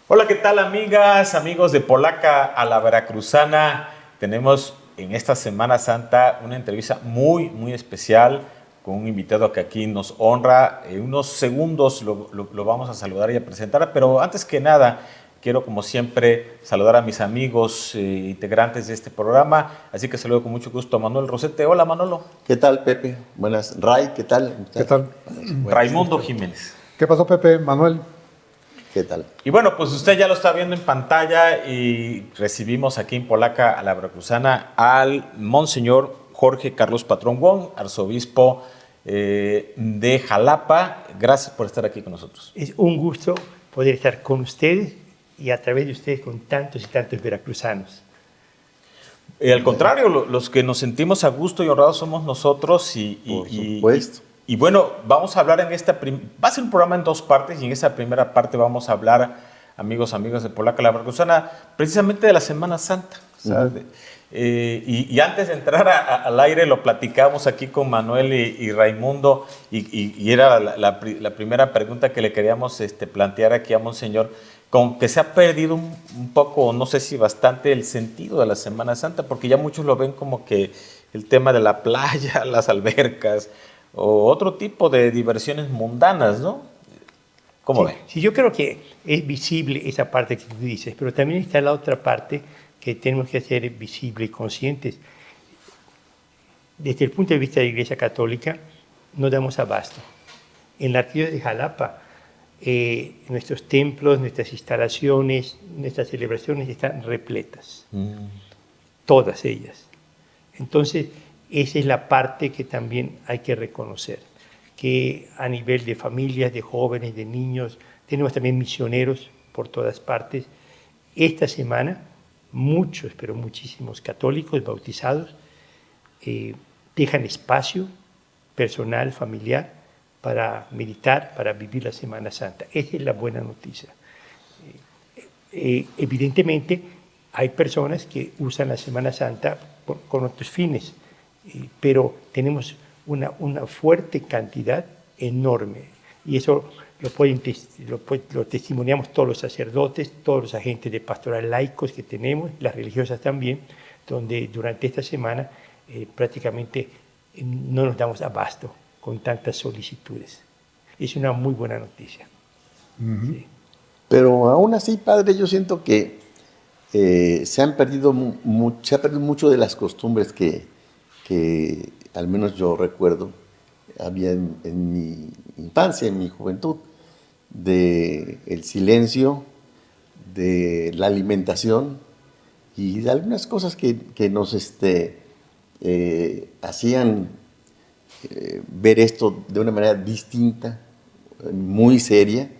Hola, ¿qué tal amigas, amigos de Polaca a la Veracruzana? Tenemos en esta Semana Santa una entrevista muy especial con un invitado que aquí nos honra. En unos segundos lo vamos a saludar y a presentar, pero antes que nada quiero como siempre saludar a mis amigos integrantes de este programa, así que saludo con mucho gusto a Manuel Rosete. Hola Manolo. ¿Qué tal, Pepe? Buenas. Ray, ¿qué tal? ¿Cómo ¿Qué estás? tal? Buenas. Raimundo Jiménez. ¿Qué pasó, Pepe? Manuel. ¿Qué tal? Y bueno, pues usted ya lo está viendo en pantalla y recibimos aquí en Polaca a la Veracruzana al Monseñor Jorge Carlos Patrón Wong, arzobispo de Jalapa. Gracias por estar aquí con nosotros. Es un gusto poder estar con ustedes y a través de ustedes con tantos y tantos veracruzanos. Al contrario, los que nos sentimos a gusto y honrados somos nosotros Por supuesto. y bueno, vamos a hablar en va a ser un programa en dos partes y en esa primera parte vamos a hablar, amigas de Polaca la Veracruzana, precisamente de la Semana Santa. Y antes de entrar al aire lo platicamos aquí con Manuel y Raimundo y era la primera pregunta que le queríamos plantear aquí a Monseñor, como que se ha perdido un poco, no sé si bastante, el sentido de la Semana Santa, porque ya muchos lo ven como que el tema de la playa, las albercas o otro tipo de diversiones mundanas, ¿no? ¿Cómo ven? Sí, yo creo que es visible esa parte que tú dices, pero también está la otra parte que tenemos que hacer visible y conscientes. Desde el punto de vista de la Iglesia Católica, no damos abasto. En la arquidiócesis de Jalapa, nuestros templos, nuestras instalaciones, nuestras celebraciones están repletas. Todas ellas. Entonces, esa es la parte que también hay que reconocer, que a nivel de familias, de jóvenes, de niños, tenemos también misioneros por todas partes. Esta semana, muchos, pero muchísimos católicos bautizados dejan espacio personal, familiar, para meditar, para vivir la Semana Santa. Esa es la buena noticia. Evidentemente, hay personas que usan la Semana Santa con otros fines, pero tenemos una fuerte cantidad enorme, y eso lo testimoniamos todos los sacerdotes, todos los agentes de pastoral laicos que tenemos, las religiosas también, donde durante esta semana prácticamente no nos damos abasto con tantas solicitudes. Es una muy buena noticia. Sí. Pero aún así, padre, yo siento que se ha perdido mucho de las costumbres que al menos yo recuerdo había en mi infancia, en mi juventud, de el silencio, de la alimentación y de algunas cosas que nos hacían ver esto de una manera distinta, muy seria,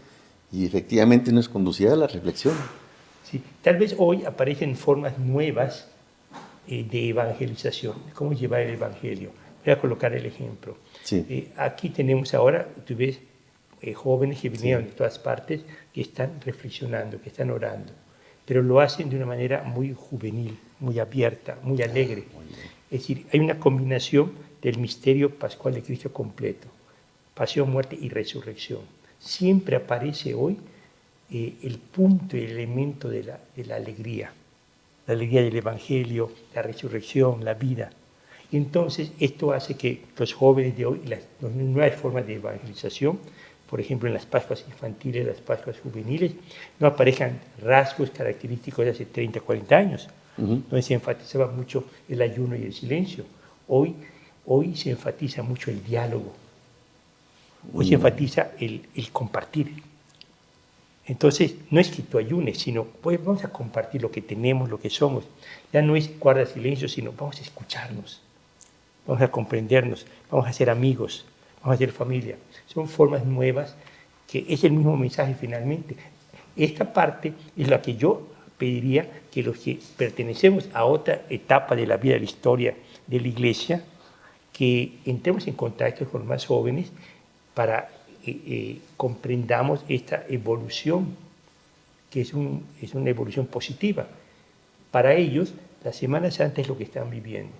y efectivamente nos conducía a la reflexión. Sí, tal vez hoy aparecen formas nuevas de evangelización, cómo llevar el evangelio. Voy a colocar el ejemplo. Sí. Aquí tenemos ahora, tú ves, jóvenes que vinieron de todas partes, que están reflexionando, que están orando, pero lo hacen de una manera muy juvenil, muy abierta, muy alegre. Es decir, hay una combinación del misterio pascual de Cristo completo, pasión, muerte y resurrección. Siempre aparece hoy el punto y el elemento de la alegría del Evangelio, la resurrección, la vida. Y entonces esto hace que los jóvenes de hoy, las nuevas formas de evangelización, por ejemplo en las Pascuas infantiles, las Pascuas juveniles, no aparezcan rasgos característicos de hace 30, 40 años, donde se enfatizaba mucho el ayuno y el silencio. Hoy se enfatiza mucho el diálogo, hoy se enfatiza el compartir. Entonces, no es que tú ayunes, sino pues vamos a compartir lo que tenemos, lo que somos. Ya no es guarda silencio, sino vamos a escucharnos, vamos a comprendernos, vamos a ser amigos, vamos a ser familia. Son formas nuevas que es el mismo mensaje finalmente. Esta parte es la que yo pediría que los que pertenecemos a otra etapa de la vida, de la historia de la Iglesia, que entremos en contacto con los más jóvenes para comprendamos esta evolución, que es una evolución positiva. Para ellos, la Semana Santa es lo que están viviendo.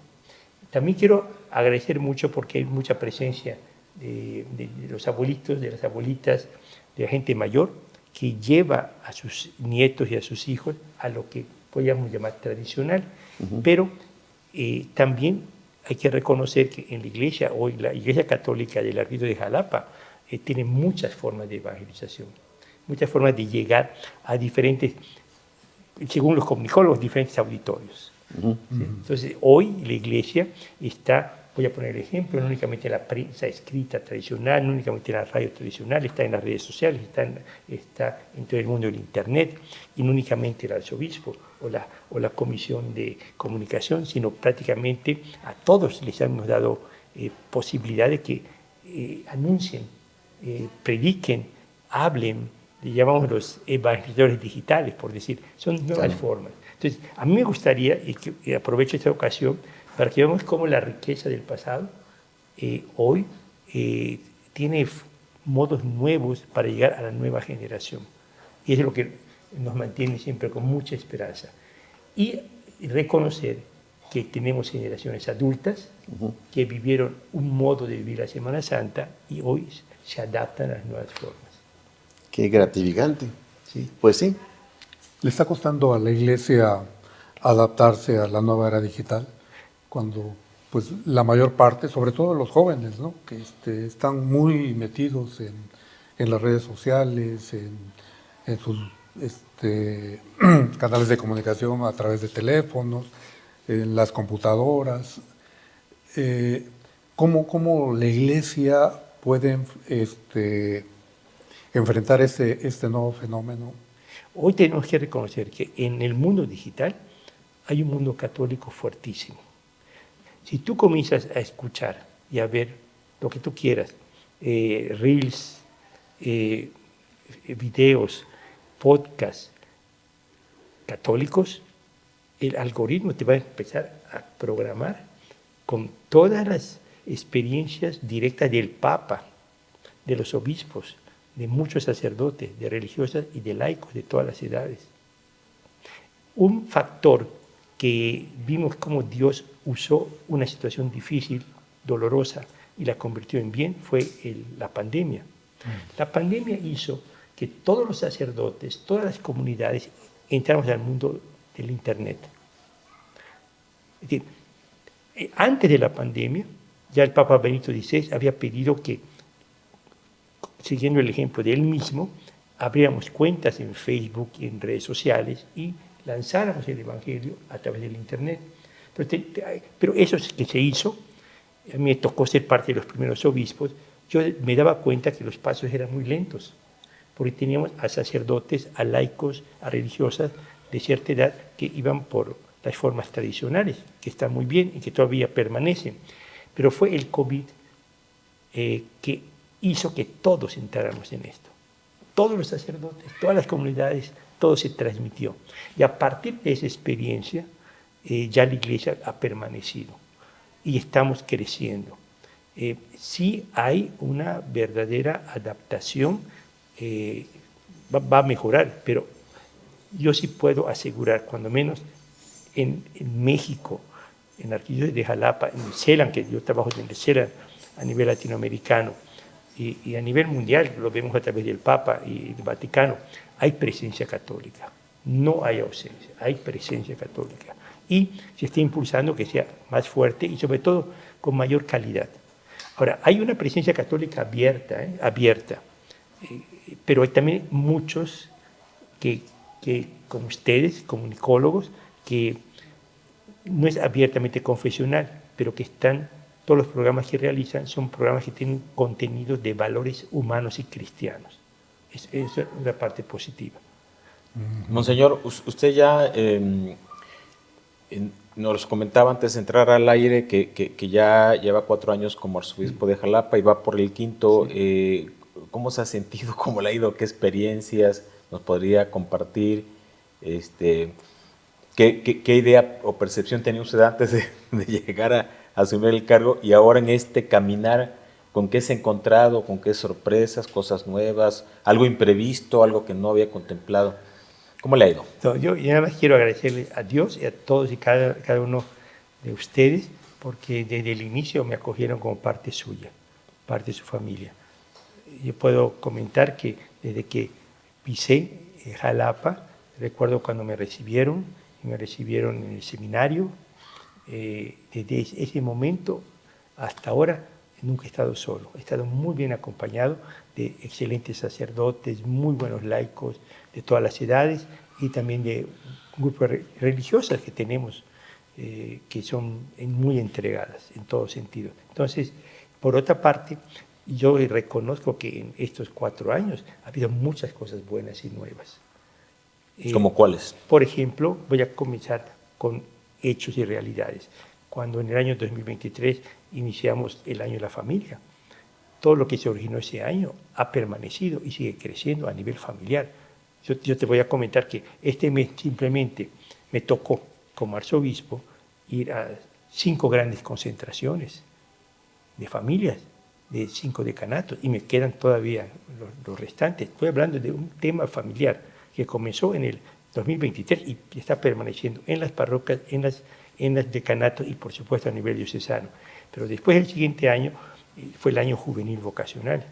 También quiero agradecer mucho porque hay mucha presencia de los abuelitos, de las abuelitas, de la gente mayor, que lleva a sus nietos y a sus hijos a lo que podríamos llamar tradicional, pero también hay que reconocer que en la iglesia, hoy la Iglesia Católica del Arquitecto de Jalapa tiene muchas formas de evangelización, muchas formas de llegar a diferentes, según los comunicólogos, diferentes auditorios. ¿Sí? Entonces, hoy la iglesia está, voy a poner el ejemplo, no únicamente en la prensa escrita tradicional, no únicamente en la radio tradicional, está en las redes sociales, está en todo el mundo del Internet, y no únicamente el arzobispo o la comisión de comunicación, sino prácticamente a todos les hemos dado posibilidad de que anuncien, prediquen, hablen, le llamamos los evangelizadores digitales, por decir, son nuevas formas. Entonces, a mí me gustaría, y aprovecho esta ocasión, para que veamos cómo la riqueza del pasado hoy tiene modos nuevos para llegar a la nueva generación. Y es lo que nos mantiene siempre con mucha esperanza. Y reconocer que tenemos generaciones adultas que vivieron un modo de vivir la Semana Santa y hoy se adaptan a las nuevas formas. Qué gratificante. Sí. Pues sí. ¿Le está costando a la iglesia adaptarse a la nueva era digital? Cuando pues la mayor parte, sobre todo los jóvenes, ¿no? Que están muy metidos en las redes sociales, en sus canales de comunicación a través de teléfonos, en las computadoras. ¿Cómo la iglesia puede enfrentar este nuevo fenómeno? Hoy tenemos que reconocer que en el mundo digital hay un mundo católico fuertísimo. Si tú comienzas a escuchar y a ver lo que tú quieras, reels, videos, podcasts católicos, el algoritmo te va a empezar a programar con todas las experiencias directas del Papa, de los obispos, de muchos sacerdotes, de religiosas y de laicos de todas las edades. Un factor que vimos cómo Dios usó una situación difícil, dolorosa, y la convirtió en bien fue la pandemia. La pandemia hizo que todos los sacerdotes, todas las comunidades, entramos al mundo del Internet. Es decir, antes de la pandemia, ya el Papa Benito XVI había pedido que, siguiendo el ejemplo de él mismo, abriéramos cuentas en Facebook y en redes sociales y lanzáramos el Evangelio a través del Internet. Pero eso que se hizo, a mí me tocó ser parte de los primeros obispos, yo me daba cuenta que los pasos eran muy lentos, porque teníamos a sacerdotes, a laicos, a religiosas de cierta edad que iban por las formas tradicionales, que están muy bien y que todavía permanecen. Pero fue el COVID que hizo que todos entráramos en esto. Todos los sacerdotes, todas las comunidades, todo se transmitió. Y a partir de esa experiencia, ya la iglesia ha permanecido y estamos creciendo. Sí hay una verdadera adaptación, va a mejorar, pero yo sí puedo asegurar, cuando menos en México, en la Arquidiócesis de Jalapa, en CELAM, que yo trabajo en el CELAM a nivel latinoamericano, y a nivel mundial, lo vemos a través del Papa y del Vaticano, hay presencia católica, no hay ausencia, hay presencia católica. Y se está impulsando que sea más fuerte y sobre todo con mayor calidad. Ahora, hay una presencia católica abierta, pero hay también muchos que, como ustedes, comunicólogos, que no es abiertamente confesional, pero que están, todos los programas que realizan son programas que tienen contenido de valores humanos y cristianos. Esa es una parte positiva. Monseñor, usted ya nos comentaba antes de entrar al aire que ya lleva 4 años como arzobispo de Jalapa y va por el 5º. Sí. ¿Cómo se ha sentido? ¿Cómo le ha ido? ¿Qué experiencias nos podría compartir? ¿Qué idea o percepción tenía usted antes de llegar a asumir el cargo? Y ahora en este caminar, ¿con qué se ha encontrado? ¿Con qué sorpresas, cosas nuevas, algo imprevisto, algo que no había contemplado? ¿Cómo le ha ido? No, yo nada más quiero agradecerle a Dios y a todos y cada uno de ustedes, porque desde el inicio me acogieron como parte suya, parte de su familia. Yo puedo comentar que desde que pisé Jalapa, recuerdo cuando me recibieron en el seminario. Desde ese momento hasta ahora nunca he estado solo, he estado muy bien acompañado de excelentes sacerdotes, muy buenos laicos de todas las edades y también de grupos religiosas que tenemos que son muy entregadas en todo sentido. Entonces, por otra parte, yo reconozco que en estos 4 años ha habido muchas cosas buenas y nuevas. ¿Cómo cuáles? Por ejemplo, voy a comenzar con hechos y realidades. Cuando en el año 2023 iniciamos el año de la familia, todo lo que se originó ese año ha permanecido y sigue creciendo a nivel familiar. Yo te voy a comentar que este mes simplemente me tocó como arzobispo ir a 5 grandes concentraciones de familias, de 5 decanatos, y me quedan todavía los restantes. Estoy hablando de un tema familiar que comenzó en el 2023 y está permaneciendo en las parroquias, en los decanatos y por supuesto a nivel diocesano. Pero después el siguiente año fue el año juvenil vocacional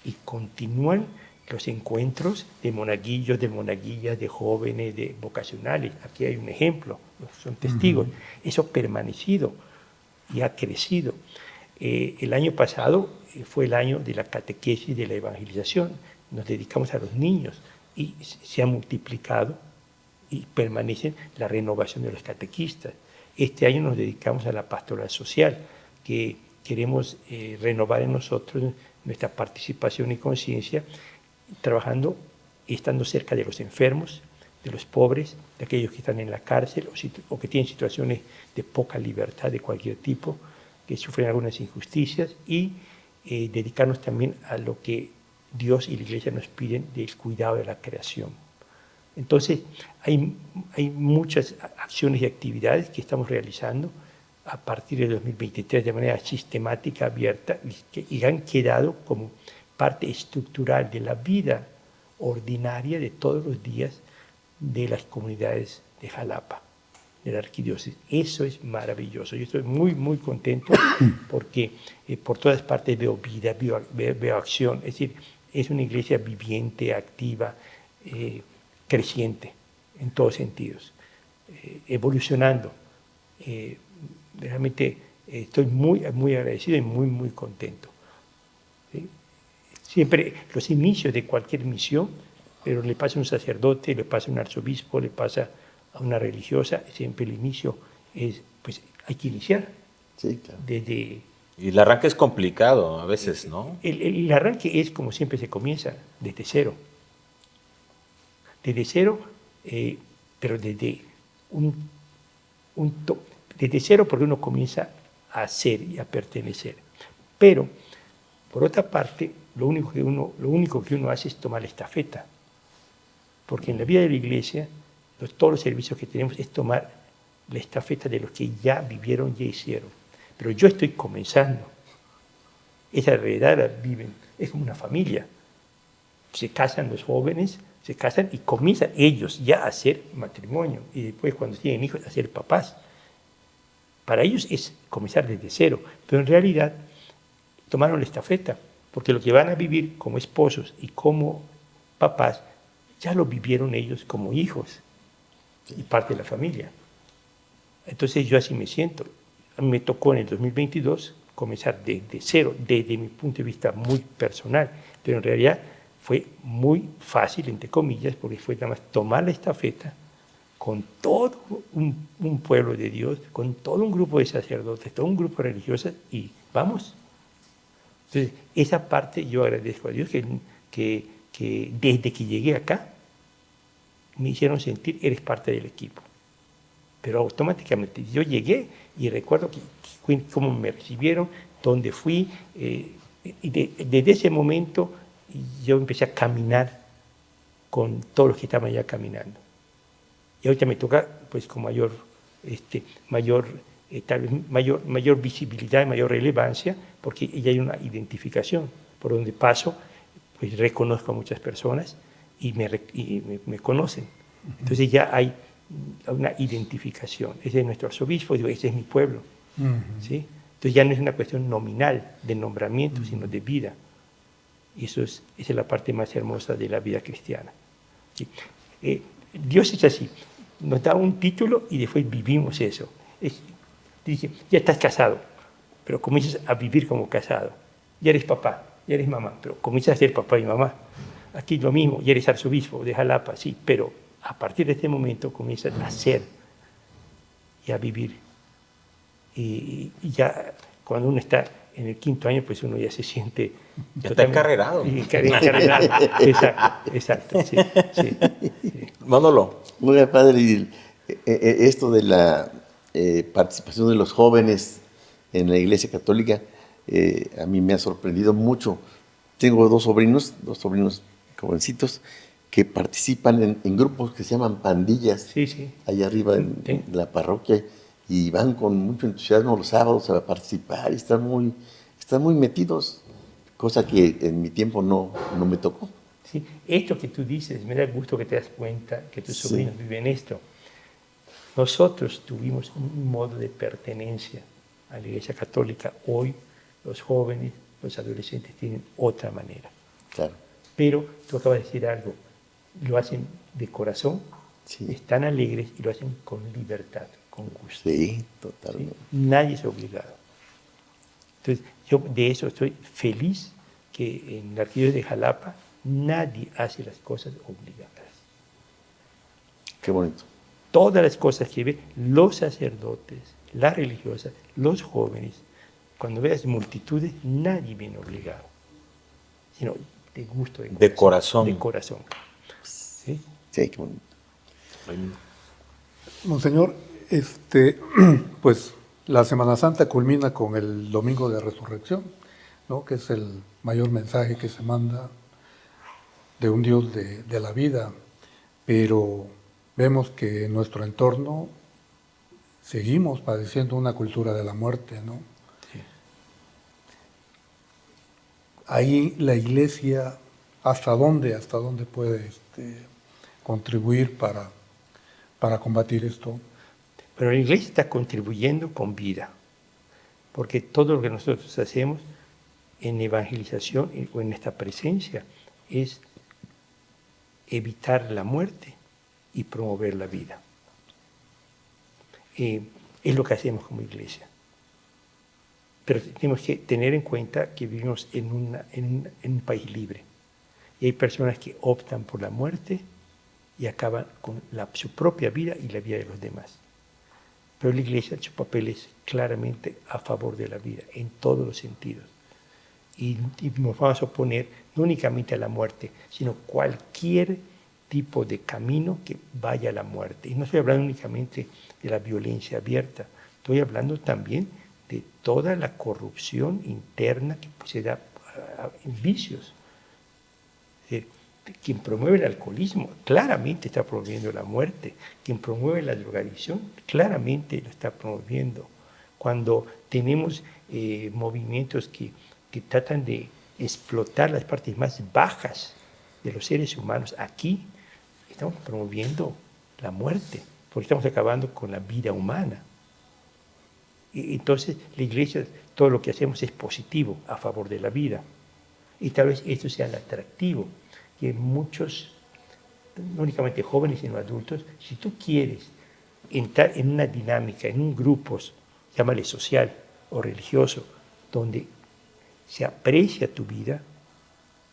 y continúan los encuentros de monaguillos, de monaguillas, de jóvenes, de vocacionales. Aquí hay un ejemplo, son testigos. Eso ha permanecido y ha crecido. El año pasado fue el año de la catequesis, de la evangelización. Nos dedicamos a los niños y se ha multiplicado y permanece la renovación de los catequistas. Este año nos dedicamos a la pastoral social, que queremos renovar en nosotros nuestra participación y conciencia, trabajando y estando cerca de los enfermos, de los pobres, de aquellos que están en la cárcel o que tienen situaciones de poca libertad de cualquier tipo, que sufren algunas injusticias, y dedicarnos también a lo que Dios y la Iglesia nos piden del cuidado de la creación. Entonces, hay muchas acciones y actividades que estamos realizando a partir de 2023 de manera sistemática, abierta, y han quedado como parte estructural de la vida ordinaria de todos los días de las comunidades de Jalapa, de la arquidiócesis. Eso es maravilloso. Yo estoy muy, muy contento porque por todas partes veo vida, veo acción. Es decir, es una iglesia viviente, activa, creciente en todos sentidos, evolucionando. Realmente estoy muy, muy agradecido y muy, muy contento. ¿Sí? Siempre los inicios de cualquier misión, pero le pasa a un sacerdote, le pasa a un arzobispo, le pasa a una religiosa, siempre el inicio es, pues hay que iniciar. Sí, claro. Y el arranque es complicado a veces, ¿no? El arranque es como siempre se comienza, desde cero. Desde cero, pero desde desde cero porque uno comienza a ser y a pertenecer. Pero, por otra parte, lo único que uno hace es tomar la estafeta. Porque en la vida de la Iglesia, todos los servicios que tenemos es tomar la estafeta de los que ya vivieron, ya hicieron. Pero yo estoy comenzando. Esa realidad la viven, es como una familia. Se casan los jóvenes, se casan y comienzan ellos ya a hacer matrimonio. Y después, cuando tienen hijos, a ser papás. Para ellos es comenzar desde cero. Pero en realidad tomaron la estafeta. Porque lo que van a vivir como esposos y como papás, ya lo vivieron ellos como hijos y parte de la familia. Entonces yo así me siento. A mí me tocó en el 2022 comenzar desde cero, desde mi punto de vista muy personal, pero en realidad fue muy fácil, entre comillas, porque fue nada más tomar la estafeta con todo un pueblo de Dios, con todo un grupo de sacerdotes, todo un grupo religioso, y vamos. Entonces, esa parte yo agradezco a Dios que desde que llegué acá me hicieron sentir, eres parte del equipo. Pero automáticamente yo llegué y recuerdo cómo me recibieron, dónde fui, y desde ese momento yo empecé a caminar con todos los que estaban ya caminando. Y ahorita me toca pues con mayor visibilidad, mayor relevancia, porque ya hay una identificación. Por donde paso, pues reconozco a muchas personas y me conocen. Entonces ya hay una identificación. Ese es nuestro arzobispo, digo, ese es mi pueblo. ¿Sí? Entonces ya no es una cuestión nominal de nombramiento, sino de vida. Y esa es la parte más hermosa de la vida cristiana. Sí. Dios es así, nos da un título y después vivimos eso. Dice, ya estás casado, pero comienzas a vivir como casado. Ya eres papá, ya eres mamá, pero comienzas a ser papá y mamá. Aquí lo mismo, ya eres arzobispo de Jalapa, sí, pero a partir de este momento comienzas a ser y a vivir. Y ya cuando uno está en el 5.º año, pues uno ya se siente... Ya está encarrerado. Encarrerado, exacto, sí, sí. Manolo. Muy padre, y, esto de la participación de los jóvenes en la Iglesia Católica, a mí me ha sorprendido mucho. Tengo dos sobrinos jovencitos, que participan en grupos que se llaman pandillas, Sí, sí. allá arriba en la parroquia, y van con mucho entusiasmo los sábados a participar, y están muy metidos, cosa que en mi tiempo no me tocó. Sí, esto que tú dices, me da gusto que te das cuenta que tus sobrinos viven esto. Nosotros tuvimos un modo de pertenencia a la Iglesia Católica. Hoy los jóvenes, los adolescentes tienen otra manera. Claro. Pero tú acabas de decir algo, lo hacen de corazón, están alegres y lo hacen con libertad, con gusto. Sí, totalmente. ¿Sí? Nadie es obligado. Entonces, yo de eso estoy feliz, que en la arquidiócesis de Jalapa nadie hace las cosas obligadas. Qué bonito. Todas las cosas que ven los sacerdotes, las religiosas, los jóvenes, cuando veas multitudes, nadie viene obligado, sino de gusto, de corazón. De corazón. ¿Sí? Sí, qué bonito. Monseñor, pues la Semana Santa culmina con el Domingo de Resurrección, ¿no? Que es el mayor mensaje que se manda de un Dios de la vida, pero vemos que en nuestro entorno seguimos padeciendo una cultura de la muerte, ¿no? Sí. Ahí la Iglesia, ¿hasta dónde puede contribuir para combatir esto? Pero la Iglesia está contribuyendo con vida, porque todo lo que nosotros hacemos en evangelización o en esta presencia es evitar la muerte y promover la vida. Es lo que hacemos como Iglesia. Pero tenemos que tener en cuenta que vivimos en un país libre. Y hay personas que optan por la muerte y acaban con su propia vida y la vida de los demás. Pero la Iglesia, su papel es claramente a favor de la vida, en todos los sentidos. Y nos vamos a oponer no únicamente a la muerte, sino cualquier tipo de camino que vaya a la muerte. Y no estoy hablando únicamente de la violencia abierta, estoy hablando también de toda la corrupción interna que se da en vicios. Quien promueve el alcoholismo claramente está promoviendo la muerte. Quien promueve la drogadicción claramente lo está promoviendo. Cuando tenemos movimientos que tratan de explotar las partes más bajas de los seres humanos, aquí estamos promoviendo la muerte, porque estamos acabando con la vida humana. Y entonces la Iglesia, todo lo que hacemos es positivo, a favor de la vida. Y tal vez esto sea el atractivo, que muchos, no únicamente jóvenes, sino adultos, si tú quieres entrar en una dinámica, en un grupo, llámale social o religioso, donde se aprecia tu vida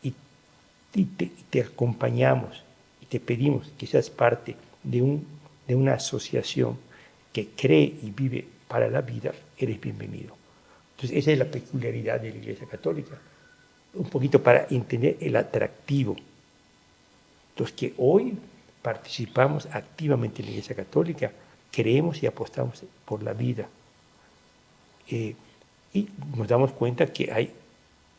y te acompañamos y te pedimos que seas parte de una asociación que cree y vive para la vida, eres bienvenido. Entonces esa es la peculiaridad de la Iglesia Católica, un poquito para entender el atractivo. Los que hoy participamos activamente en la Iglesia Católica, creemos y apostamos por la vida. Y nos damos cuenta que hay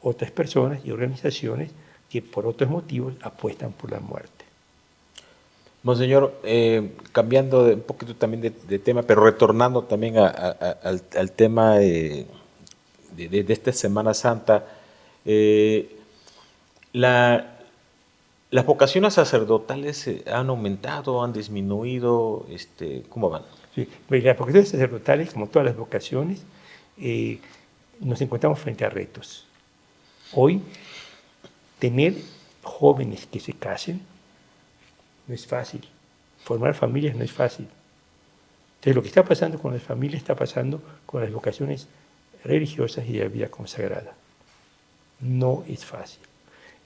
otras personas y organizaciones que por otros motivos apuestan por la muerte. Monseñor, cambiando un poquito también de tema, pero retornando también al tema de esta Semana Santa, ¿las vocaciones sacerdotales han aumentado, han disminuido? ¿Cómo van? Sí, las vocaciones sacerdotales, como todas las vocaciones, nos encontramos frente a retos. Hoy, tener jóvenes que se casen no es fácil. Formar familias no es fácil. Entonces, lo que está pasando con las familias está pasando con las vocaciones religiosas y de la vida consagrada. No es fácil.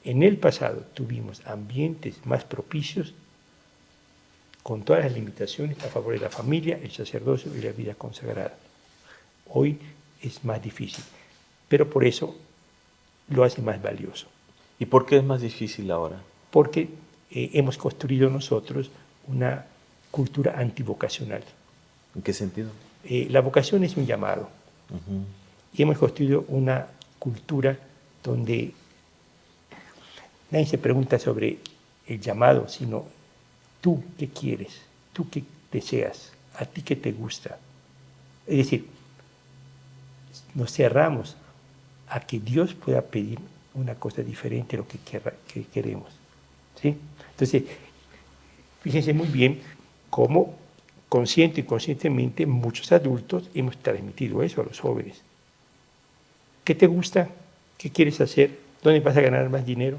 En el pasado tuvimos ambientes más propicios con todas las limitaciones a favor de la familia, el sacerdocio y la vida consagrada. Hoy es más difícil, pero por eso lo hace más valioso. ¿Y por qué es más difícil ahora? Porque hemos construido nosotros una cultura antivocacional. ¿En qué sentido? La vocación es un llamado. Y hemos construido una cultura donde nadie se pregunta sobre el llamado, sino tú qué quieres, tú qué deseas, a ti qué te gusta. Es decir, nos cerramos a que Dios pueda pedir una cosa diferente a lo que queremos. ¿Sí? Entonces, fíjense muy bien cómo consciente y inconscientemente muchos adultos hemos transmitido eso a los jóvenes. ¿Qué te gusta? ¿Qué quieres hacer? ¿Dónde vas a ganar más dinero?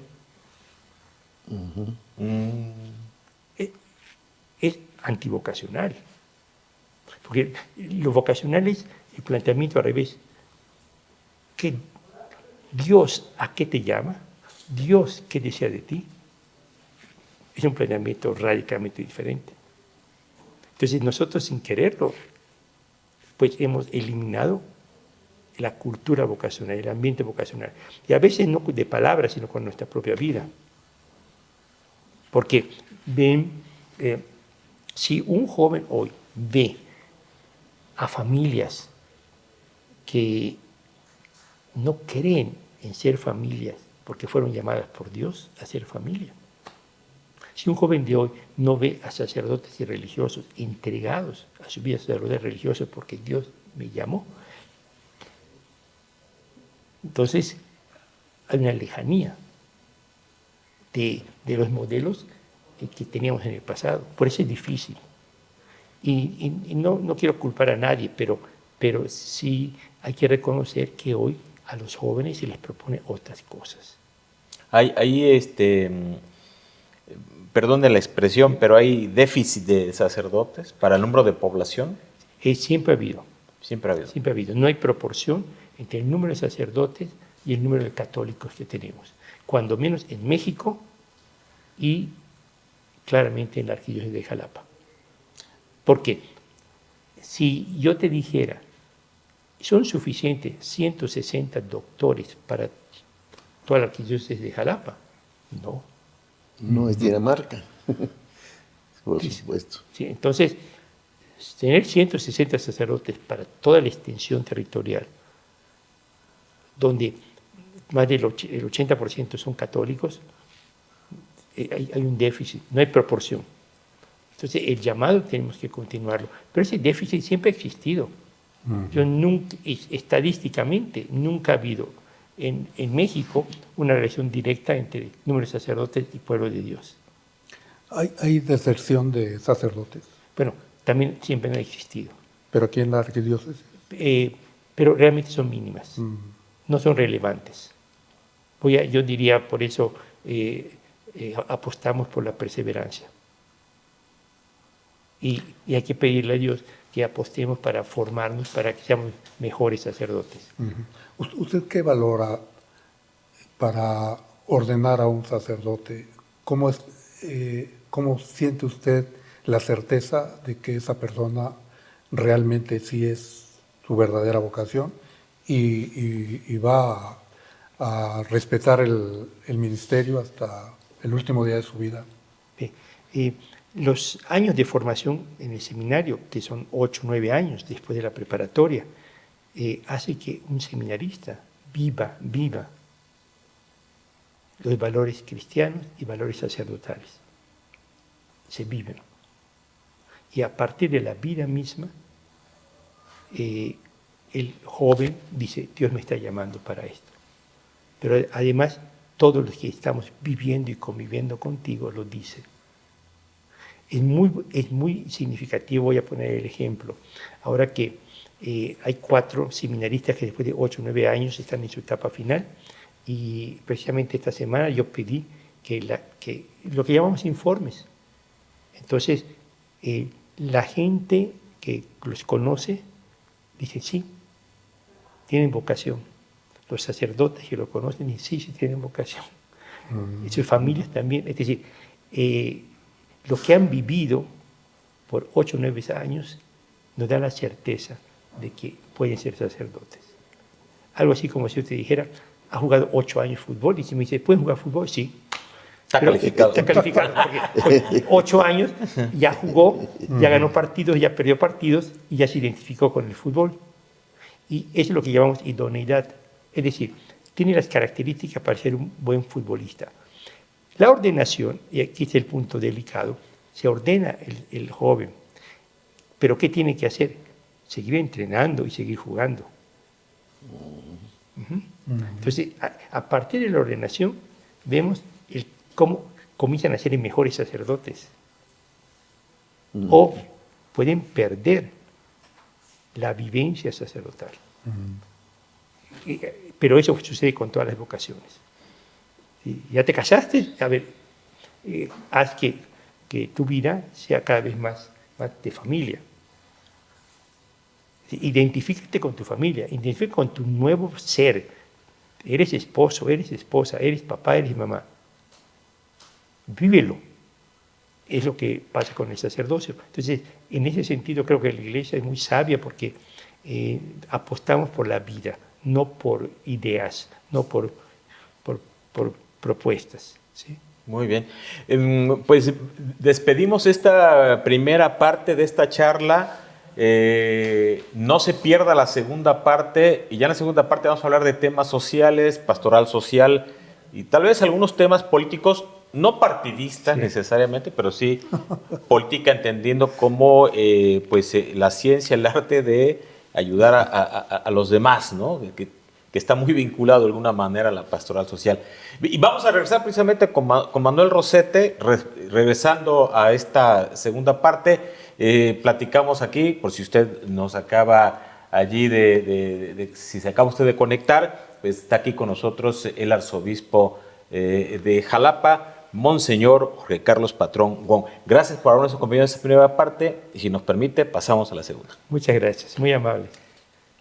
Es antivocacional. Porque lo vocacional es el planteamiento al revés. ¿Que Dios a qué te llama? ¿Dios qué desea de ti? Es un planteamiento radicalmente diferente. Entonces nosotros sin quererlo, pues hemos eliminado la cultura vocacional, el ambiente vocacional. Y a veces no de palabras, sino con nuestra propia vida. Porque ven, si un joven hoy ve a familias que no creen en ser familias porque fueron llamadas por Dios a ser familia. Si un joven de hoy no ve a sacerdotes y religiosos entregados a su vida sacerdotal religiosa porque Dios me llamó, entonces hay una lejanía de los modelos que teníamos en el pasado. Por eso es difícil. Y no quiero culpar a nadie, pero sí hay que reconocer que hoy a los jóvenes se les propone otras cosas. Perdón de la expresión, pero hay déficit de sacerdotes para el número de población. Siempre ha habido. Siempre ha habido. Siempre ha habido. No hay proporción entre el número de sacerdotes y el número de católicos que tenemos. Cuando menos en México y claramente en la arquidiócesis de Jalapa. Porque si yo te dijera, ¿son suficientes 160 doctores para toda la arquidiócesis de Jalapa? No. No es Dinamarca, por supuesto. Sí, entonces, tener 160 sacerdotes para toda la extensión territorial, donde más del 80% son católicos, hay un déficit, no hay proporción. Entonces, el llamado tenemos que continuarlo. Pero ese déficit siempre ha existido. Yo nunca, estadísticamente, nunca ha habido en México una relación directa entre número de sacerdotes y pueblo de Dios. ¿Hay deserción de sacerdotes? Bueno, también siempre no ha existido. ¿Pero aquí en la arquidiócesis? Pero realmente son mínimas, no son relevantes. Yo diría, por eso apostamos por la perseverancia. Y hay que pedirle a Dios que apostemos para formarnos, para que seamos mejores sacerdotes. ¿Usted qué valora para ordenar a un sacerdote? ¿Cómo siente usted la certeza de que esa persona realmente sí es su verdadera vocación y va a respetar el ministerio hasta el último día de su vida? Los años de formación en el seminario, que son 8 o 9 años después de la preparatoria, hace que un seminarista viva los valores cristianos y valores sacerdotales. Se viven. Y a partir de la vida misma, el joven dice, Dios me está llamando para esto. Pero además, todos los que estamos viviendo y conviviendo contigo lo dicen. Es muy significativo, voy a poner el ejemplo. Ahora que hay 4 seminaristas que después de 8 o 9 años están en su etapa final, y precisamente esta semana yo pedí que lo que llamamos informes, Entonces, la gente que los conoce dice, sí, tienen vocación. Los sacerdotes que lo conocen dicen, sí, sí tienen vocación. Y sus familias también. Es decir, lo que han vivido por 8 o 9 años nos da la certeza de que pueden ser sacerdotes. Algo así como si yo te dijera, ha jugado 8 años fútbol, y si me dice, ¿pueden jugar fútbol? Sí. Está calificado. Está calificado, porque con 8 años ya jugó, ya ganó partidos, ya perdió partidos, y ya se identificó con el fútbol. Y eso es lo que llamamos idoneidad. Es decir, tiene las características para ser un buen futbolista. La ordenación, y aquí está el punto delicado, se ordena el joven, pero ¿qué tiene que hacer? Seguir entrenando y seguir jugando. Entonces, a partir de la ordenación, vemos cómo comienzan a ser mejores sacerdotes. O pueden perder la vivencia sacerdotal. Pero eso sucede con todas las vocaciones. ¿Sí? ¿Ya te casaste? A ver, haz que tu vida sea cada vez más de familia. ¿Sí? Identifícate con tu familia, identifícate con tu nuevo ser. Eres esposo, eres esposa, eres papá, eres mamá. Vívelo. Es lo que pasa con el sacerdocio. Entonces, en ese sentido creo que la Iglesia es muy sabia porque apostamos por la vida, no por ideas, no por propuestas. ¿Sí? Muy bien. Pues despedimos esta primera parte de esta charla. No se pierda la segunda parte, y ya en la segunda parte vamos a hablar de temas sociales, pastoral social y tal vez algunos temas políticos, no partidistas necesariamente, pero sí política, entendiendo cómo la ciencia, el arte de ayudar a los demás, ¿no? Que está muy vinculado de alguna manera a la pastoral social. Y vamos a regresar precisamente con Manuel Rosete, regresando a esta segunda parte. Platicamos aquí, por si usted nos acaba allí si se acaba usted de conectar, pues está aquí con nosotros el arzobispo de Jalapa, Monseñor Jorge Carlos Patrón Wong. Gracias por habernos acompañado en esta primera parte, y si nos permite, pasamos a la segunda. Muchas gracias, muy amable.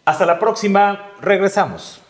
Hasta la próxima, regresamos.